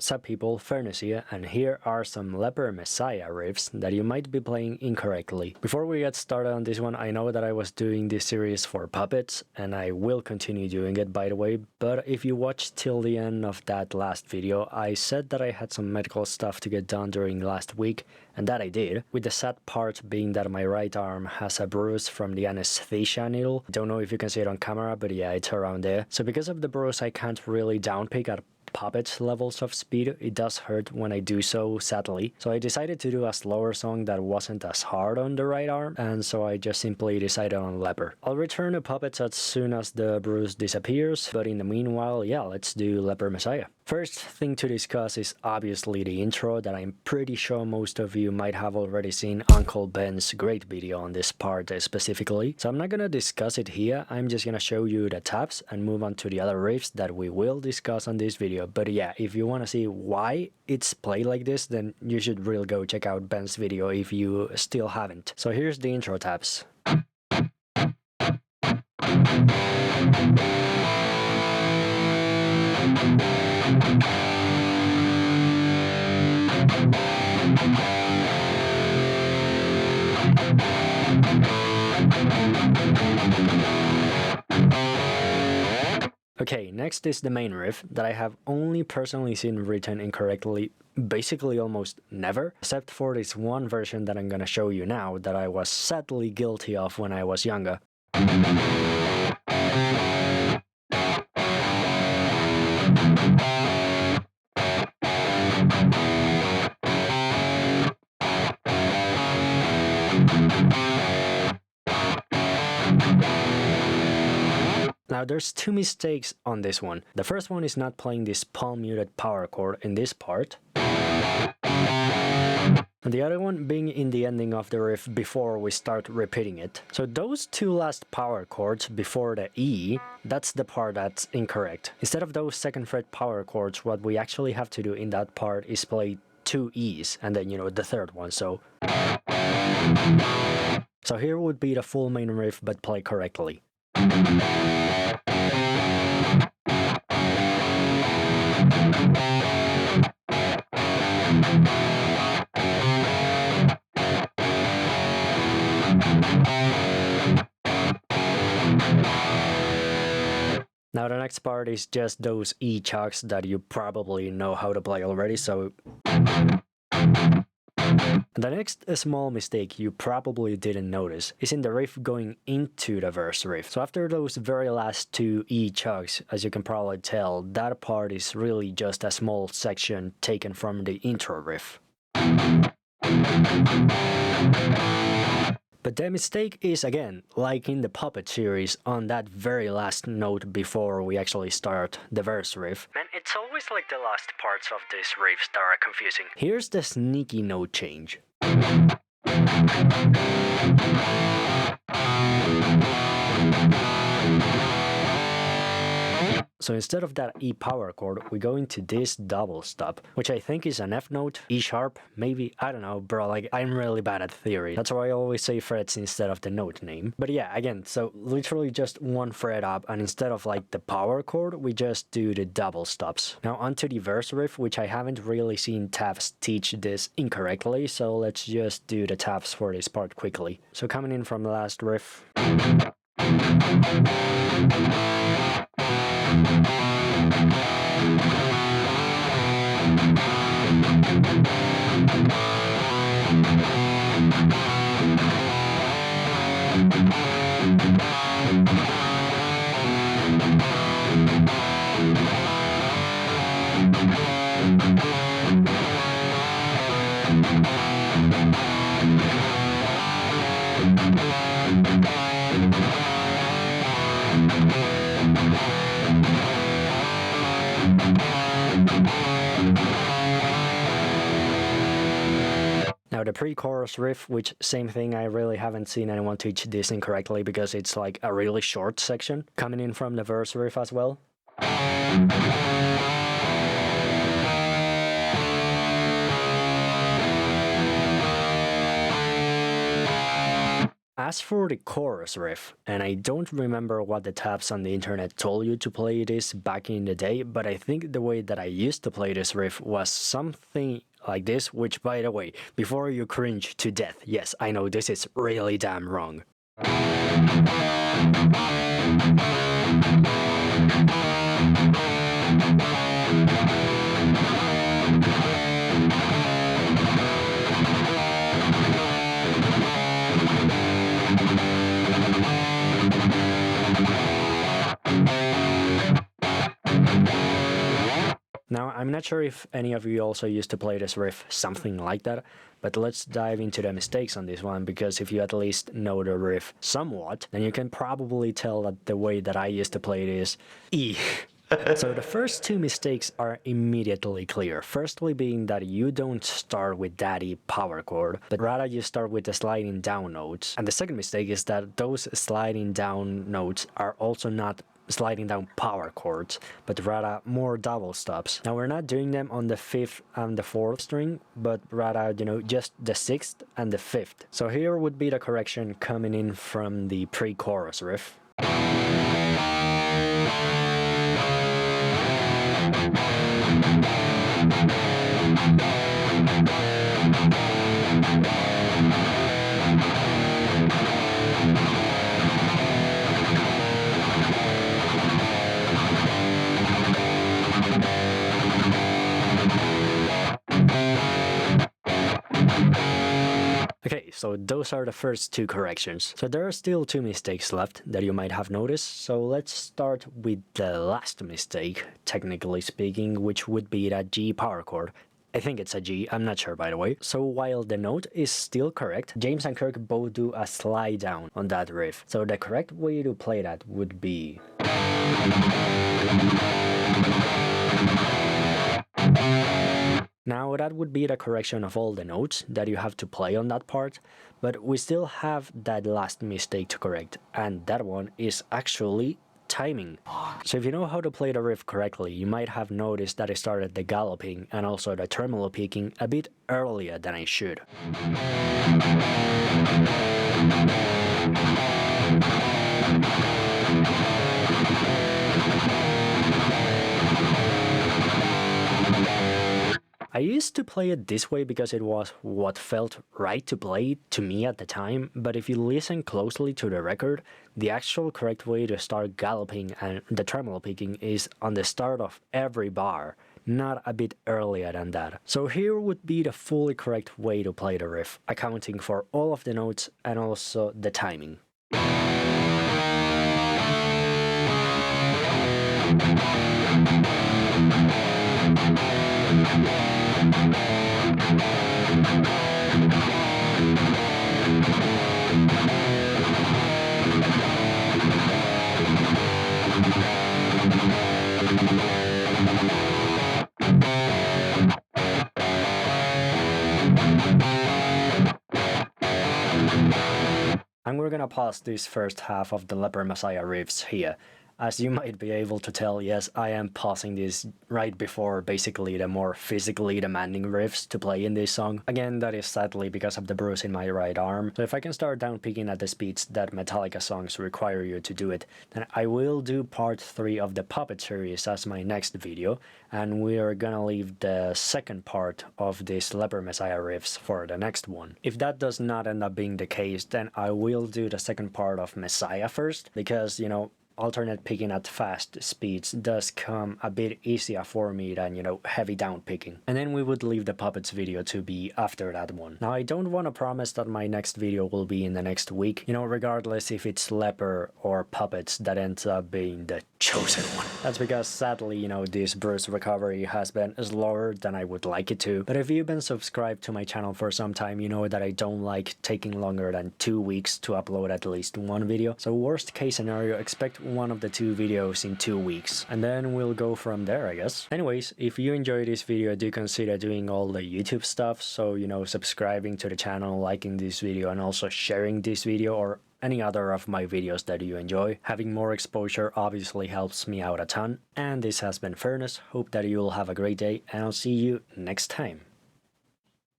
Sup people, Fernus here, and here are some Leper Messiah riffs that you might be playing incorrectly. Before we get started on this one, I know that I was doing this series for puppets, and I will continue doing it by the way, but if you watched till the end of that last video, I said that I had some medical stuff to get done during last week, and that I did, with the sad part being that my right arm has a bruise from the anesthesia needle. Don't know if you can see it on camera, but yeah, it's around there. So because of the bruise, I can't really downpick at puppet levels of speed. It does hurt when I do so, sadly. So I decided to do a slower song that wasn't as hard on the right arm, and so I just simply decided on Leper. I'll return to puppets as soon as the bruise disappears, but in the meanwhile, yeah, let's do Leper Messiah. First thing to discuss is obviously the intro that I'm pretty sure most of you might have already seen Uncle Ben's great video on this part specifically. So I'm not gonna discuss it here, I'm just gonna show you the tabs and move on to the other riffs that we will discuss on this video. But yeah, if you wanna see why it's played like this, then you should really go check out Ben's video if you still haven't. So here's the intro tabs. Okay, next is the main riff that I have only personally seen written incorrectly basically almost never, except for this one version that I'm gonna show you now that I was sadly guilty of when I was younger. Now there's two mistakes on this one. The first one is not playing this palm muted power chord in this part. And the other one being in the ending of the riff before we start repeating it. So those two last power chords before the E, that's the part that's incorrect. Instead of those second fret power chords, what we actually have to do in that part is play two E's and then, you know, the third one, so here would be the full main riff but played correctly. Now the next part is just those E chucks that you probably know how to play already, so the next small mistake you probably didn't notice is in the riff going into the verse riff. So after those very last two E chucks, as you can probably tell, that part is really just a small section taken from the intro riff. But the mistake is, again, like in the puppet series, on that very last note before we actually start the verse riff. Man, it's always like the last parts of these riffs that are confusing. Here's the sneaky note change. So instead of that E power chord, we go into this double stop, which I think is an F note, E sharp, maybe, I don't know, bro, like, I'm really bad at theory. That's why I always say frets instead of the note name. But yeah, again, so literally just one fret up, and instead of like the power chord, we just do the double stops. Now onto the verse riff, which I haven't really seen tabs teach this incorrectly, so let's just do the tabs for this part quickly. So coming in from the last riff. Now the pre-chorus riff, which same thing, I really haven't seen anyone teach this incorrectly because it's like a really short section, coming in from the verse riff as well. as for the chorus riff, and I don't remember what the tabs on the internet told you to play this back in the day, but I think the way that I used to play this riff was something like this, which, by the way, before you cringe to death, yes, I know this is really damn wrong. Now, I'm not sure if any of you also used to play this riff something like that, but let's dive into the mistakes on this one, because if you at least know the riff somewhat, then you can probably tell that the way that I used to play it is E. So the first two mistakes are immediately clear. Firstly being that you don't start with that E power chord, but rather you start with the sliding down notes. And the second mistake is that those sliding down notes are also not sliding down power chords, but rather more double stops. Now we're not doing them on the 5th and the 4th string, but rather, just the 6th and the 5th. So here would be the correction coming in from the pre-chorus riff. Okay, so those are the first two corrections. So there are still two mistakes left that you might have noticed, so let's start with the last mistake, technically speaking, which would be that G power chord. I think it's a G, I'm not sure by the way. So while the note is still correct, James and Kirk both do a slide down on that riff. So the correct way to play that would be... Now that would be the correction of all the notes that you have to play on that part, but we still have that last mistake to correct, and that one is actually timing. So if you know how to play the riff correctly, you might have noticed that I started the galloping and also the tremolo picking a bit earlier than I should. I used to play it this way because it was what felt right to play to me at the time, but if you listen closely to the record, the actual correct way to start galloping and the tremolo picking is on the start of every bar, not a bit earlier than that. So here would be the fully correct way to play the riff, accounting for all of the notes and also the timing. And we're gonna pause this first half of the Leper Messiah riffs here. As you might be able to tell, yes, I am pausing this right before basically the more physically demanding riffs to play in this song. Again, that is sadly because of the bruise in my right arm. So if I can start down picking at the speeds that Metallica songs require you to do it, then I will do part 3 of the Puppet series as my next video, and we are gonna leave the second part of this Leper Messiah riffs for the next one. If that does not end up being the case, then I will do the second part of Messiah first, because, alternate picking at fast speeds does come a bit easier for me than, heavy down picking. And then we would leave the Puppets video to be after that one. Now, I don't want to promise that my next video will be in the next week, regardless if it's Leper or Puppets that ends up being the chosen one. That's because, sadly, this bruise recovery has been slower than I would like it to. But if you've been subscribed to my channel for some time, you know that I don't like taking longer than 2 weeks to upload at least one video. So worst case scenario, expect one of the 2 videos in 2 weeks, and then we'll go from there, I guess. Anyways, if you enjoyed this video, do consider doing all the YouTube stuff, so subscribing to the channel, liking this video, and also sharing this video or any other of my videos that you enjoy. Having more exposure obviously helps me out a ton. And this has been Fernus. Hope that you will have a great day, and I'll see you next time.